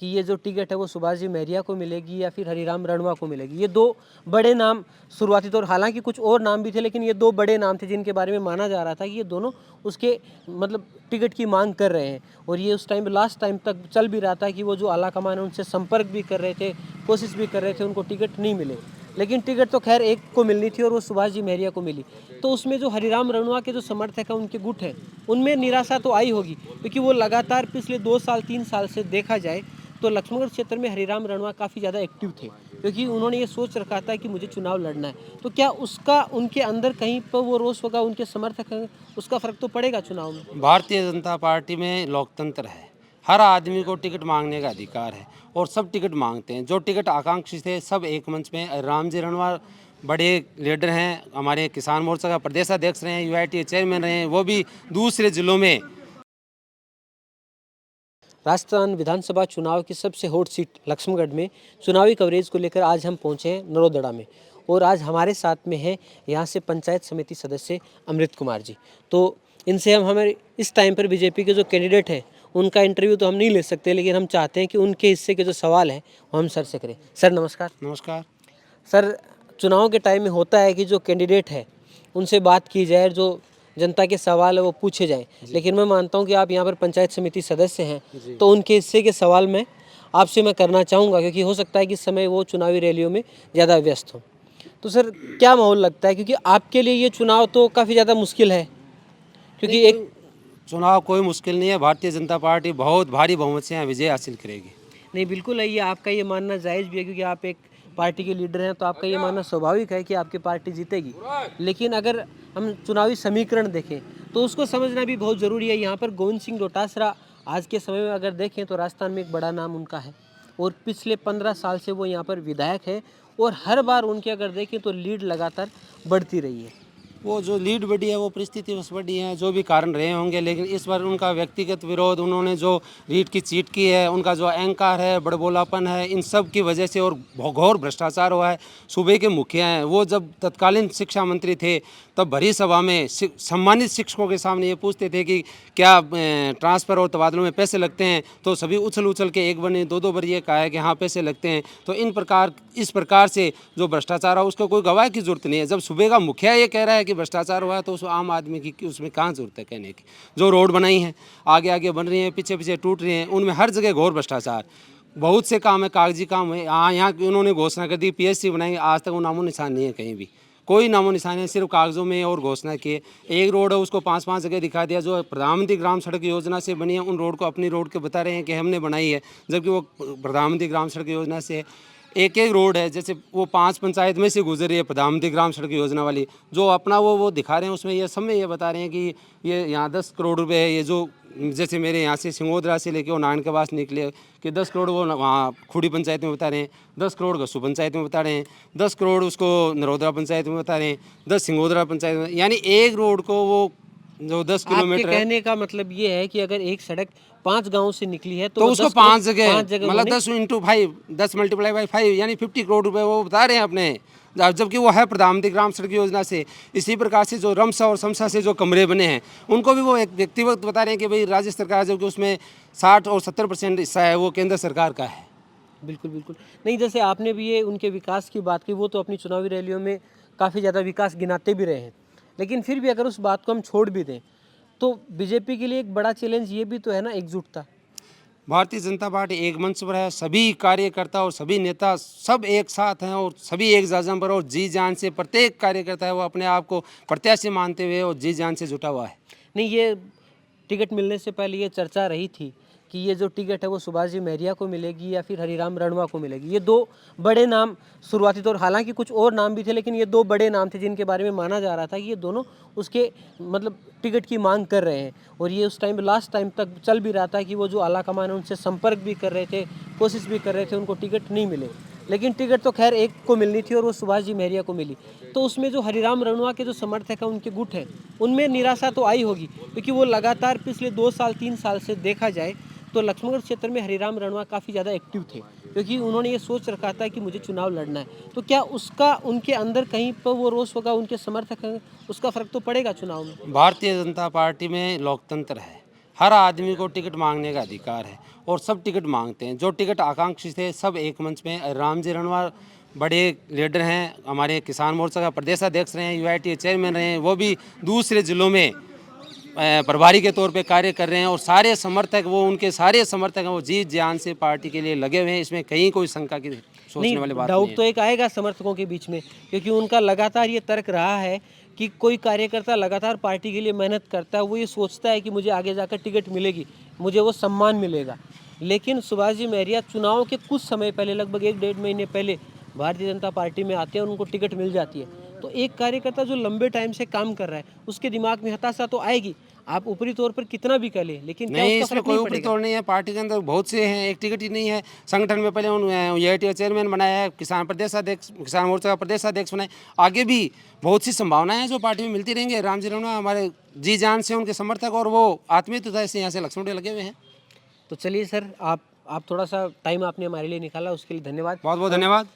कि ये जो टिकट है वो सुभाष जी महरिया को मिलेगी या फिर हरिराम रणवा को मिलेगी। ये दो बड़े नाम शुरुआती तौर, हालांकि कुछ और नाम भी थे, लेकिन ये दो बड़े नाम थे जिनके बारे में माना जा रहा था कि ये दोनों उसके मतलब टिकट की मांग कर रहे हैं। और ये उस टाइम लास्ट टाइम तक चल भी रहा था कि वो जो आला कमान है उनसे संपर्क भी कर रहे थे, कोशिश भी कर रहे थे, उनको टिकट नहीं मिले। लेकिन टिकट तो खैर एक को मिलनी थी और वो सुभाष जी महरिया को मिली। तो उसमें जो हरिराम रणवा के जो समर्थक हैं, उनके गुट हैं, उनमें निराशा तो आई होगी, क्योंकि वो लगातार पिछले 2 साल 3 साल से देखा जाए तो लक्ष्मणगढ़ क्षेत्र में हरिराम रणवा काफ़ी ज़्यादा एक्टिव थे, क्योंकि उन्होंने ये सोच रखा था कि मुझे चुनाव लड़ना है। तो क्या उसका उनके अंदर कहीं पर वो रोष होगा, उनके समर्थक हैं, उसका फर्क तो पड़ेगा चुनाव में? भारतीय जनता पार्टी में लोकतंत्र है। हर आदमी को टिकट मांगने का अधिकार है और सब टिकट मांगते हैं। जो टिकट आकांक्षी थे सब एक मंच में। राम जी रणवा बड़े लीडर हैं, हमारे किसान मोर्चा का प्रदेशाध्यक्ष रहे हैं, यूआईटी चेयरमैन रहे हैं, वो भी दूसरे जिलों में। राजस्थान विधानसभा चुनाव की सबसे हॉट सीट लक्ष्मणगढ़ में चुनावी कवरेज को लेकर आज हम पहुंचे हैं नरोदड़ा में, और आज हमारे साथ में है यहाँ से पंचायत समिति सदस्य अमृत कुमार जी। तो इनसे हम हमारे इस टाइम पर बीजेपी के जो कैंडिडेट हैं उनका इंटरव्यू तो हम नहीं ले सकते, लेकिन हम चाहते हैं कि उनके हिस्से के जो सवाल हैं वो हम सर से करें। सर नमस्कार। नमस्कार। सर, चुनाव के टाइम में होता है कि जो कैंडिडेट है उनसे बात की जाए, जो जनता के सवाल है वो पूछे जाए, लेकिन मैं मानता हूं कि आप यहां पर पंचायत समिति सदस्य हैं, तो उनके हिस्से के सवाल में आपसे मैं करना चाहूँगा, क्योंकि हो सकता है कि इस समय वो चुनावी रैलियों में ज़्यादा व्यस्त हो। तो सर, क्या माहौल लगता है, क्योंकि आपके लिए ये चुनाव तो काफ़ी ज़्यादा मुश्किल है, क्योंकि एक चुनाव कोई मुश्किल नहीं है। भारतीय जनता पार्टी बहुत भारी बहुमत से यहाँ विजय हासिल करेगी। नहीं, बिल्कुल है, ये आपका ये मानना जायज़ भी है, क्योंकि आप एक पार्टी के लीडर हैं, तो आपका ये मानना स्वाभाविक है कि आपकी पार्टी जीतेगी। लेकिन अगर हम चुनावी समीकरण देखें तो उसको समझना भी बहुत ज़रूरी है। यहाँ पर गोविंद सिंह डोटासरा आज के समय में अगर देखें तो राजस्थान में एक बड़ा नाम उनका है, और पिछले 15 साल से वो यहाँ पर विधायक है, और हर बार उनके अगर देखें तो लीड लगातार बढ़ती रही है। वो जो लीड बढ़ी है वो परिस्थिति बस बढ़ी है, जो भी कारण रहे होंगे, लेकिन इस बार उनका व्यक्तिगत विरोध, उन्होंने जो लीड की चीट की है, उनका जो अहंकार है, बड़बोलापन है, इन सब की वजह से और घोर भ्रष्टाचार हुआ है। सूबे के मुखिया हैं, वो जब तत्कालीन शिक्षा मंत्री थे तब भरी सभा में सम्मानित शिक्षकों के सामने ये पूछते थे कि क्या ट्रांसफ़र और तबादलों में पैसे लगते हैं, तो सभी उछल उछल के एक बने दो बार ये कहा है कि हाँ पैसे लगते हैं। तो इस प्रकार से जो भ्रष्टाचार है उसका कोई गवाह की जरूरत नहीं है। जब सूबे का मुखिया ये कह रहा है कि भ्रष्टाचार हुआ है तो उस आम आदमी की उसमें कहाँ जरूरत है कहने की। जो रोड बनाई है, आगे आगे बन रही हैं, पीछे पीछे टूट रही हैं, उनमें हर जगह घोर भ्रष्टाचार। बहुत से काम है, कागजी काम है। यहाँ उन्होंने घोषणा कर दी पीएससी बनाएंगे, आज तक वो नामो निशान नहीं है, कहीं भी कोई नामो निशान है, सिर्फ कागजों में और घोषणा किए। एक रोड है उसको 5-5 जगह दिखा दिया। जो प्रधानमंत्री ग्राम सड़क योजना से बनी है उन रोड को अपनी रोड के बता रहे हैं कि हमने बनाई है, जबकि वो प्रधानमंत्री ग्राम सड़क योजना से एक रोड है। जैसे वो 5 पंचायत में से गुजर रही है प्रधानमंत्री ग्राम सड़क योजना वाली, जो अपना वो दिखा रहे हैं उसमें ये सब में ये बता रहे हैं कि ये यहाँ 10 करोड़ रुपए है। ये जो जैसे मेरे यहाँ से सिंगोदरा से लेके वो नारायण के पास निकले कि 10 करोड़ वो वहाँ खुड़ी पंचायत में बता रहे हैं, 10 करोड़ गस्सू पंचायत में बता रहे हैं, 10 करोड़ उसको नरोदरा पंचायत में बता रहे हैं, 10 सिंगोदरा पंचायत में। यानी एक रोड को वो जो 10 किलोमीटर आपके कहने का मतलब ये है कि अगर एक सड़क 5 गांव से निकली है तो उसको 5 जगह मतलब 10 उन्होंने- × 5 10 × 5 यानी 50 करोड़ रुपए वो बता रहे हैं अपने, जबकि वो है प्रधानमंत्री ग्राम सड़क योजना से। इसी प्रकार से जो रमसा और समसा से जो कमरे बने हैं उनको भी वो एक व्यक्तिगत बता रहे हैं कि भाई राज्य सरकार, जबकि उसमें 60 और 70% हिस्सा है वो केंद्र सरकार का है। बिल्कुल बिल्कुल नहीं, जैसे आपने भी ये उनके विकास की बात की, वो तो अपनी चुनावी रैलियों में काफ़ी ज़्यादा विकास गिनाते भी रहे हैं, लेकिन फिर भी अगर उस बात को हम छोड़ भी दें तो बीजेपी के लिए एक बड़ा चैलेंज ये भी तो है ना, एकजुटता। भारतीय जनता पार्टी एक मंच पर है, सभी कार्यकर्ता और सभी नेता सब एक साथ हैं और सभी एक जाजम पर, और जी जान से प्रत्येक कार्यकर्ता है वो अपने आप को प्रत्याशी मानते हुए और जी जान से जुटा हुआ है। नहीं, ये टिकट मिलने से पहले ये चर्चा रही थी कि ये जो टिकट है वो सुभाष जी महरिया को मिलेगी या फिर हरिराम रणवा को मिलेगी। ये दो बड़े नाम शुरुआती तौर, हालांकि कुछ और नाम भी थे, लेकिन ये दो बड़े नाम थे जिनके बारे में माना जा रहा था कि ये दोनों उसके मतलब टिकट की मांग कर रहे हैं। और ये उस टाइम लास्ट टाइम तक चल भी रहा था कि वो जो आला कमान है उनसे संपर्क भी कर रहे थे, कोशिश भी कर रहे थे, उनको टिकट नहीं मिले। लेकिन टिकट तो खैर एक को मिलनी थी और वो सुभाष जी महरिया को मिली। तो उसमें जो हरिराम रणवा के जो समर्थक हैं, उनके गुट हैं, उनमें निराशा तो आई होगी, क्योंकि वो लगातार पिछले 2 साल 3 साल से देखा जाए तो लक्ष्मणगढ़ क्षेत्र में हरिराम रणवा काफ़ी ज़्यादा एक्टिव थे, क्योंकि उन्होंने ये सोच रखा था कि मुझे चुनाव लड़ना है। तो क्या उसका उनके अंदर कहीं पर वो रोष होगा, उनके समर्थक हैं, उसका फर्क तो पड़ेगा चुनाव में? भारतीय जनता पार्टी में लोकतंत्र है। हर आदमी को टिकट मांगने का अधिकार है और सब टिकट मांगते हैं। जो टिकट आकांक्षी थे सब एक मंच में, राम जी रणवा बड़े लीडर हैं, हमारे किसान मोर्चा का प्रदेशाध्यक्ष रहे हैं, यूआईटी चेयरमैन रहे हैं, वो भी दूसरे ज़िलों में प्रभारी के तौर पे कार्य कर रहे हैं और सारे समर्थक वो उनके सारे समर्थक हैं, वो जी जान से पार्टी के लिए लगे हुए हैं। इसमें कहीं कोई शंका की सोचने वाली बात नहीं डाउट है। तो एक आएगा समर्थकों के बीच में, क्योंकि उनका लगातार ये तर्क रहा है कि कोई कार्यकर्ता लगातार पार्टी के लिए मेहनत करता है, वो ये सोचता है कि मुझे आगे जाकर टिकट मिलेगी, मुझे वो सम्मान मिलेगा। लेकिन सुभाष जी महरिया चुनाव के कुछ समय पहले, लगभग 1-1.5 महीने पहले भारतीय जनता पार्टी में आते हैं और उनको टिकट मिल जाती है। तो एक कार्यकर्ता जो लंबे टाइम से काम कर रहा है, उसके दिमाग में हताशा तो आएगी। आप ऊपरी तौर पर कितना भी कर लें, लेकिन क्या नहीं, उसका इसमें फर्क कोई नहीं ऊपरी पड़ेगा? तोड़ नहीं है। पार्टी के अंदर बहुत से हैं, एक टिकट ही नहीं है। संगठन में पहले यूआईटी चेयरमैन बनाया है, किसान प्रदेशाध्यक्ष, किसान मोर्चा का प्रदेशाध्यक्ष बनाए। आगे भी बहुत सी संभावनाएं हैं जो पार्टी में मिलती रहेंगी। राम जी रणवा हमारे जी जान से उनके समर्थक और वो आत्मीयता से यहाँ से लक्ष्मण लगे हुए हैं। तो चलिए सर, आप थोड़ा सा टाइम आपने हमारे लिए निकाला, उसके लिए धन्यवाद। बहुत बहुत धन्यवाद।